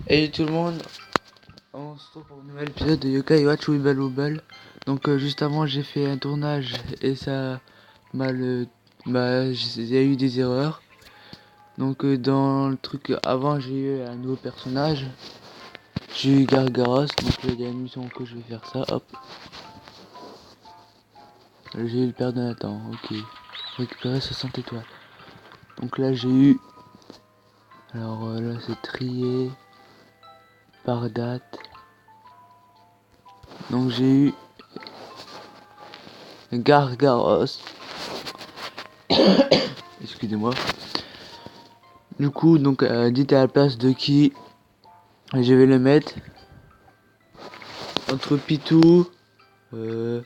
Hey tout le monde, on se retrouve pour un nouvel épisode de Yokai Watch Wibble Wobble. Donc juste avant j'ai fait un tournage et ça m'a il y a eu des erreurs. Donc dans le truc avant j'ai eu un nouveau personnage. J'ai eu Gargaros, donc il y a une mission que je vais faire ça, hop. J'ai eu le père de Nathan, ok. Récupérer 60 étoiles. Donc là j'ai eu, alors là c'est trié par date. Donc j'ai eu Gargaros. Excusez-moi. Du coup, donc, dites à la place de qui je vais le mettre. Entre Pitou, euh,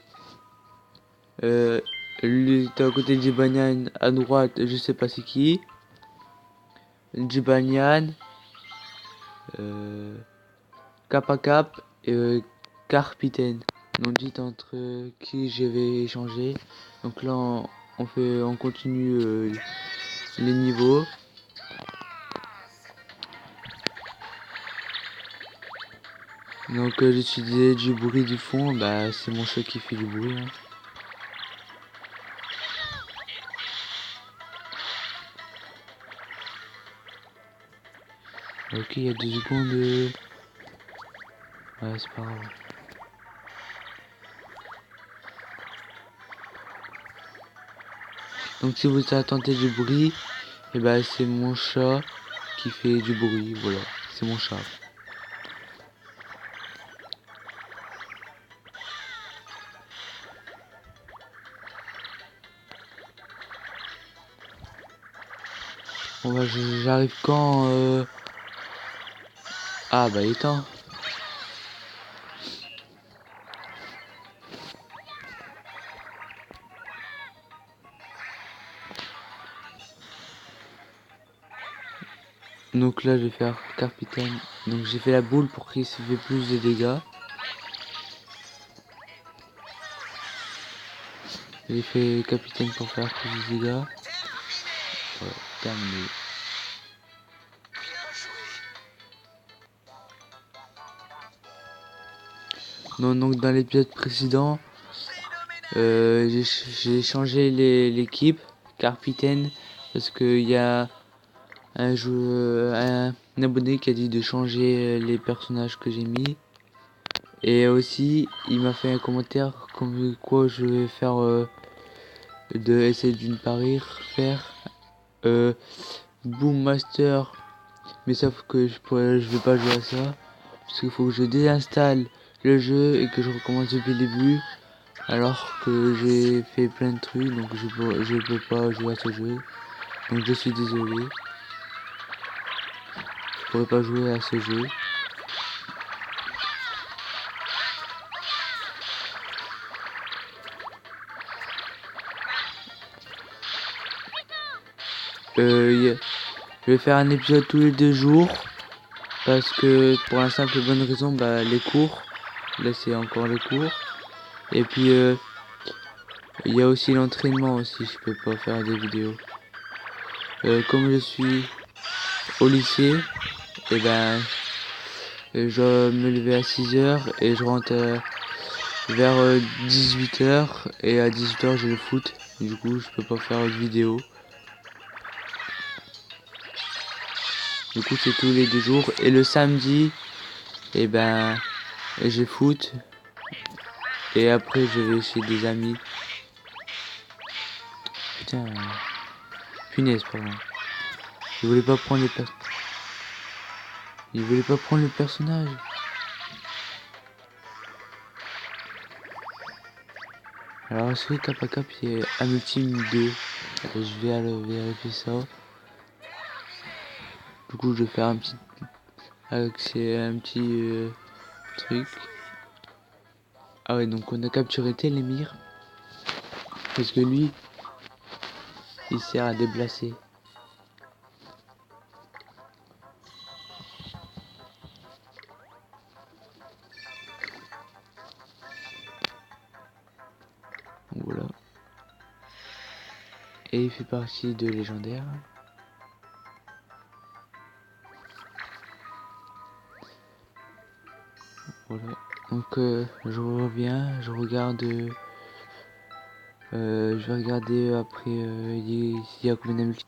lui était à côté de Jibanyan, à droite, je sais pas c'est qui. Jibanyan, Cap à Cap et Carpitaine. Donc dites entre qui je vais échanger. Donc là, on continue les niveaux. Donc j'utilisais du bruit du fond, bah c'est mon chat qui fait du bruit. Hein. Ok, il y a 2 secondes. Ouais, c'est pas grave. Donc si vous attendez du bruit, et ben c'est mon chat qui fait du bruit, voilà, c'est mon chat. Bon bah j'arrive quand Ah bah il est temps. Donc là je vais faire capitaine. Donc j'ai fait la boule pour qu'il se fait plus de dégâts. J'ai fait capitaine pour faire plus de dégâts. Voilà, terminé. Non, donc dans l'épisode précédent, j'ai changé l'équipe capitaine parce qu'il y a un abonné qui a dit de changer les personnages que j'ai mis. Et aussi, il m'a fait un commentaire comme quoi je vais faire de essayer d'une parir faire Boom Master, mais sauf que je vais pas jouer à ça parce qu'il faut que je désinstalle le jeu et que je recommence depuis le début alors que j'ai fait plein de trucs, donc je peux pas jouer à ce jeu, donc je suis désolé, je pourrais pas jouer à ce jeu. Je vais faire un épisode tous les 2 jours parce que pour la simple et bonne raison, bah les cours, là c'est encore les cours, et puis il y a aussi l'entraînement aussi, je peux pas faire des vidéos. Comme je suis au lycée, et ben je dois me lever à 6 h et je rentre vers 18 h, et à 18 h j'ai le foot, du coup je peux pas faire de vidéo. Du coup c'est tous les 2 jours, et le samedi, et ben j'ai foot, et après je vais chez des amis. Putain, punaise pardon. Il voulait pas prendre Il voulait pas prendre le personnage. Alors est-ce que Kappa Cap est un ultime 2? Je vais aller vérifier ça. Du coup je vais faire un petit truc. Ah ouais, donc on a capturé Télémir. Parce que lui, il sert à déplacer. Donc voilà. Et il fait partie de légendaire. Voilà. Donc je reviens, je regarde. Je vais regarder après s'il y a combien d'amultimes.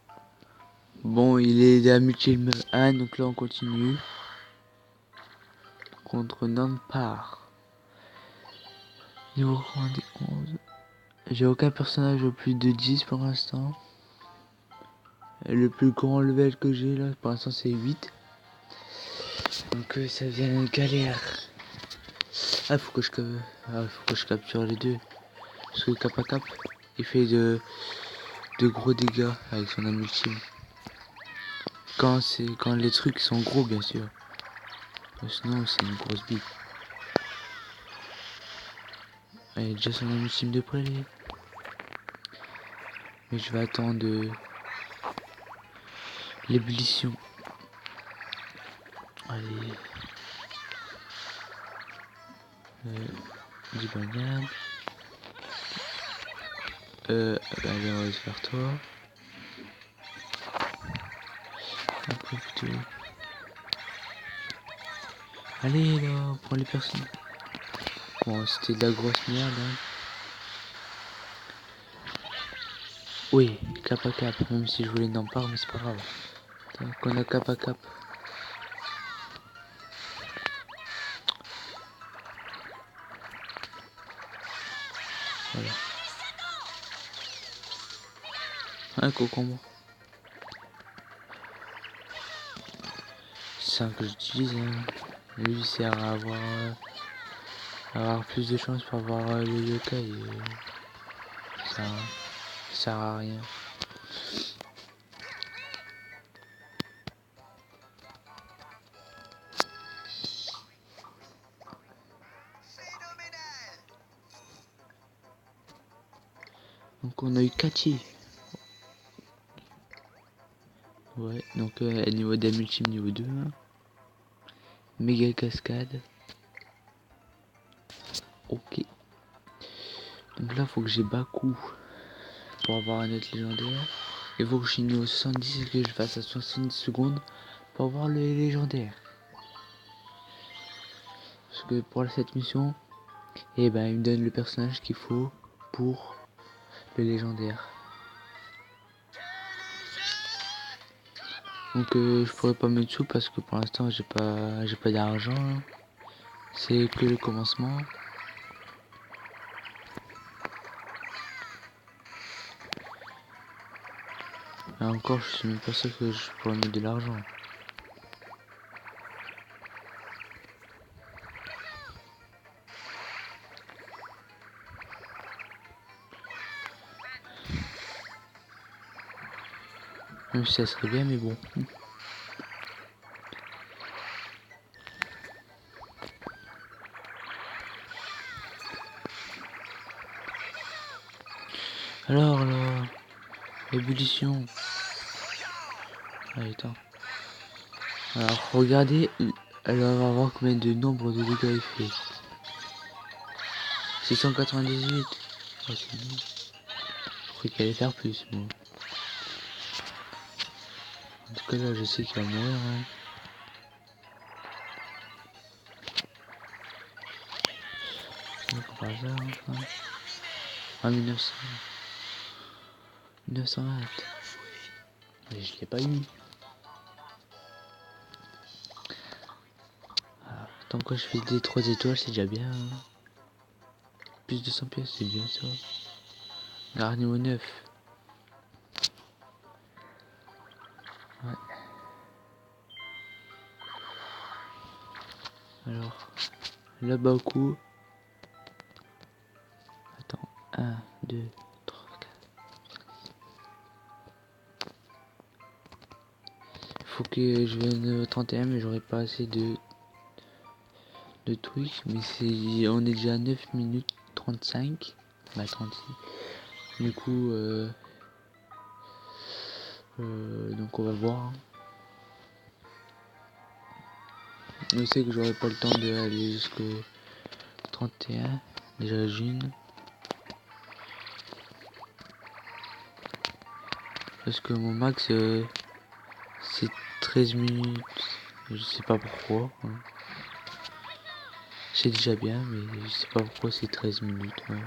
Bon, il est à multime 1, donc là on continue. Contre Nampar. Niveau 11. J'ai aucun personnage au plus de 10 pour l'instant. Le plus grand level que j'ai là pour l'instant c'est 8. Donc ça devient une galère. Ah faut que je capture les deux. Parce que Kappa Cap il fait de gros dégâts avec son âme ultime. Quand les trucs sont gros bien sûr. Sinon c'est une grosse bite. Allez déjà son âme ultime de près lui. Mais je vais attendre l'ébullition. Allez. 10 bananes. Allez, on va se faire toi. Après plutôt. Allez là, prends les personnes. Bon, c'était de la grosse merde. Hein. Oui, cap à cap, même si je voulais n'en parler, mais c'est pas grave. Donc on a cap à cap. Voilà. Un cocombo. C'est ça que j'utilise. Hein. Lui il sert à avoir plus de chances pour avoir le yokai. Ça sert à rien. Donc on a eu Kachi. Ouais, donc niveau d'âme ultime niveau 2. Hein. Méga cascade. Ok. Donc là faut que j'ai Baku pour avoir un autre légendaire. Il faut que je suis niveau 70 et que je fasse à 70 secondes pour avoir le légendaire. Parce que pour cette mission, et ben il me donne le personnage qu'il faut pour le légendaire. Donc je pourrais pas mettre sous parce que pour l'instant j'ai pas d'argent. Hein. C'est que le commencement. Et encore je suis même pas sûr que je pourrais mettre de l'argent. Même si ça serait bien mais bon. Alors là, ébullition. Allez, attends. Alors regardez, alors on va voir combien de nombre de dégâts il fait. 698. Oh, c'est bon. Je croyais qu'il allait faire plus, moi. En tout cas là je sais qu'il va mourir. Hein. Donc par hasard, enfin. Ah 1920. Mais je l'ai pas eu. Alors, tant que je fais des 3 étoiles c'est déjà bien. Hein. Plus de 100 pièces c'est bien ça. Garde niveau 9. Ouais. Alors, là bas au coup. Attends, 1, 2, 3, 4. Faut que je vienne au 31 mais j'aurais pas assez de Twitch. Mais c'est on est déjà à 9 minutes 35. Bah 36. Du coup donc on va voir. Hein. Je sais que j'aurai pas le temps d'aller jusqu'au 31. Déjà June. Parce que mon max c'est 13 minutes. Je sais pas pourquoi. Hein. C'est déjà bien, mais je sais pas pourquoi c'est 13 minutes. Ouais.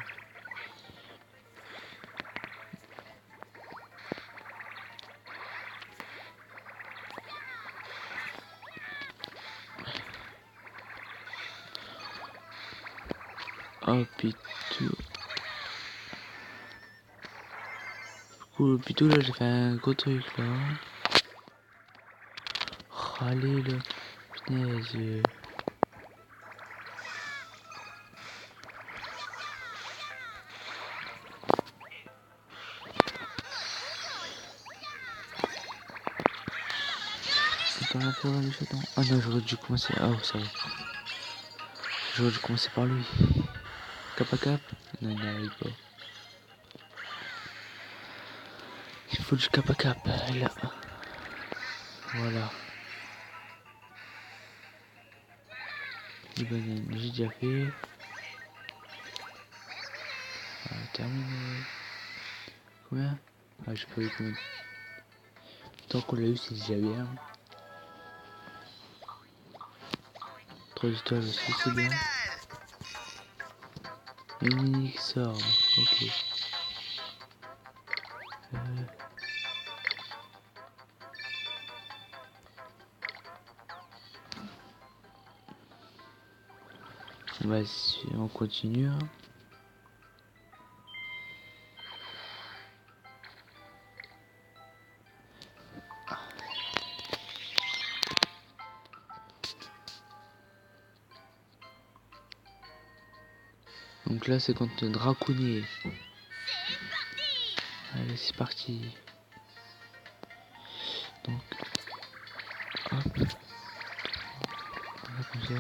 Oh putain. Oh, putain là j'ai fait un gros truc là. Oh, allez là. Punaise. C'est pas la faire le chaton. Ah non, j'aurais dû commencer. Oh ça va. J'aurais dû commencer par lui. Cap à cap. Non, il n'arrive pas. Il faut du cap à cap. Là. Voilà. Les bananes, j'ai déjà fait. Terminé. Combien? Ah, j'ai pas eu combien. Tant qu'on l'a eu, c'est déjà bien. 3 étoiles aussi, c'est bien. Une mini qui sort. Ok. On continue. Hein. Donc là, c'est contre Draconnier. Allez, c'est parti. Donc, hop. Voilà, comme ça.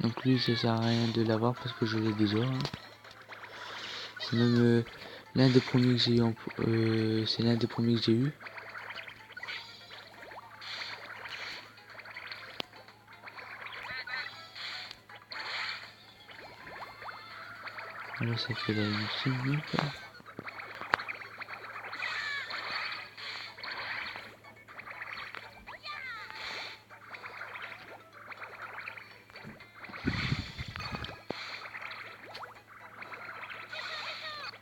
Donc lui, ça sert à rien de l'avoir parce que je l'ai déjà. Hein. C'est même l'un des premiers que j'ai eu. C'est l'un des premiers que j'ai eu. Alors ça fait la minute.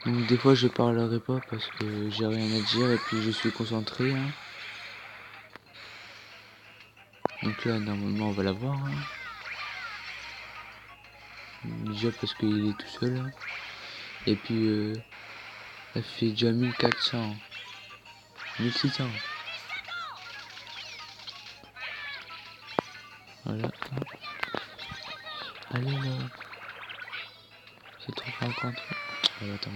Donc des fois je parlerai pas parce que j'ai rien à dire et puis je suis concentré. Hein. Donc là normalement on va l'avoir. Hein. Déjà parce qu'il est tout seul. Hein. Et puis elle fait déjà 1400. 1600. Voilà. Allez là. C'est 350. Voilà, attends.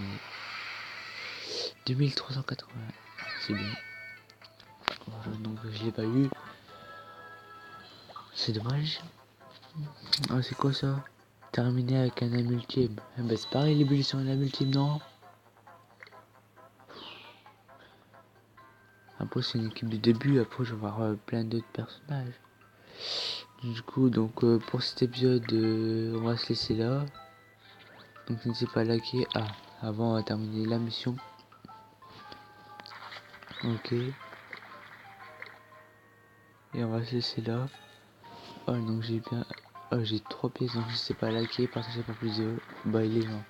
2380. C'est bien. Voilà, donc je l'ai pas eu. C'est dommage. Ah, c'est quoi ça? Terminé avec un âme ultime. Ah, bah, c'est pareil, l'ébullition et l'âme ultime, non? Après, c'est une équipe de début. Après, je vais voir plein d'autres personnages. Du coup, donc pour cet épisode, on va se laisser là. Donc, n'hésitez pas à liker. Ah, avant, on va terminer la mission. Ok. Et on va se laisser là. Oh, donc j'ai bien. Oh, j'ai 3 pièces. Donc, n'hésitez pas à liker, partager pour plus de. Bye les gens.